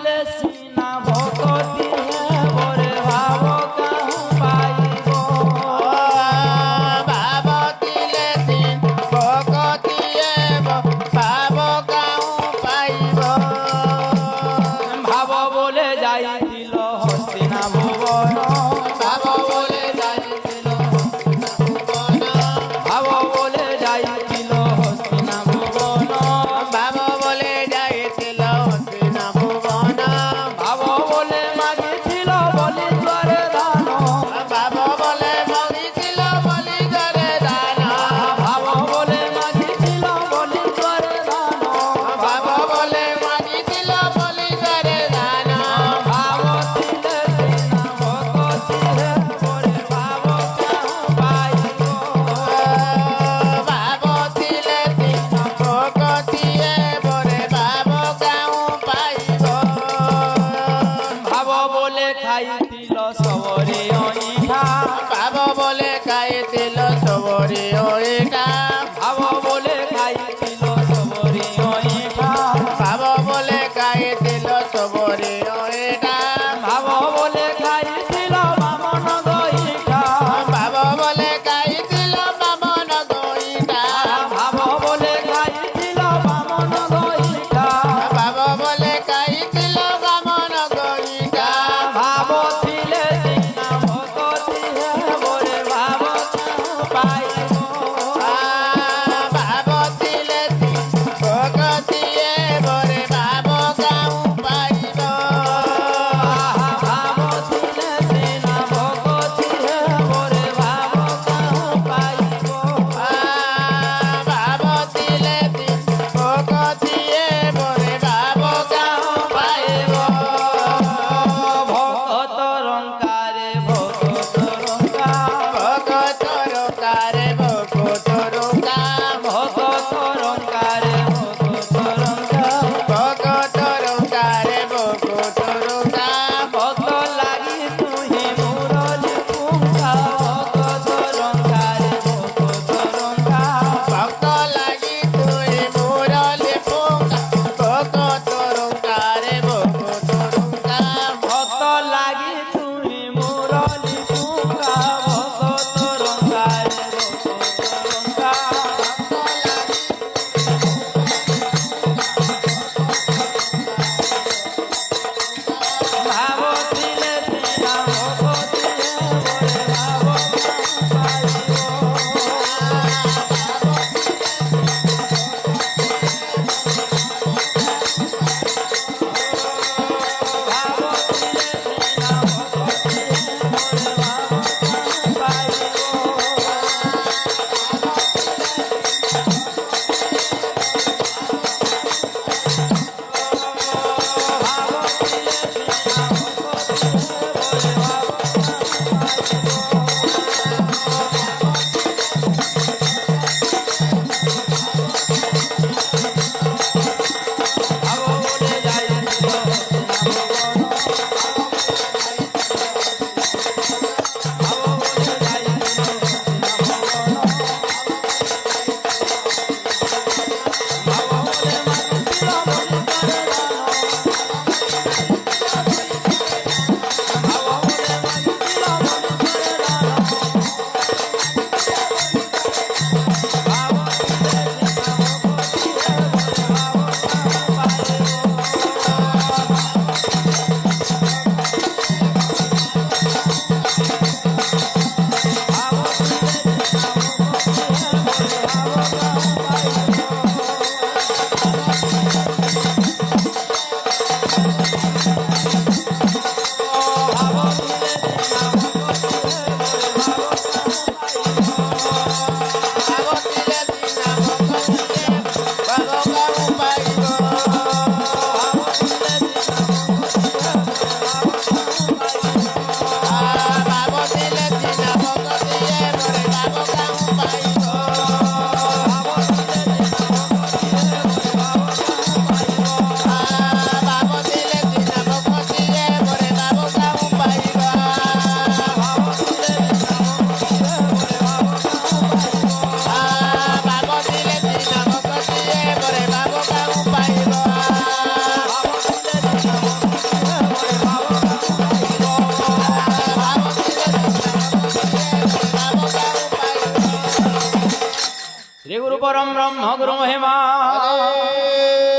দিলে সিনা ভকতি বরে ভাব কাহু পাইব ভাব দিলে সিন ভকতি ভাব কাহু পাইব ভাব বলে যাইছিল হস্তিনা ভুবন ভাব বলে যাইছিল ভুবন ভাব বলে যাইছিল হস্তিনা ভুবন ভাব বলে যাইছিল হস্তিনা ভুবন ভাব বলে মাগিছিল বলি দ্বারে দান ভাব বলে মগিছিল বলি করে দান ভাব বলে মাগিছিল বলি দ্বারে দান ভাব বলে মগিছিল বলি করে দান ভাব শ্রী গুরু পরম ব্রহ্ম গুরু মহিমা হরে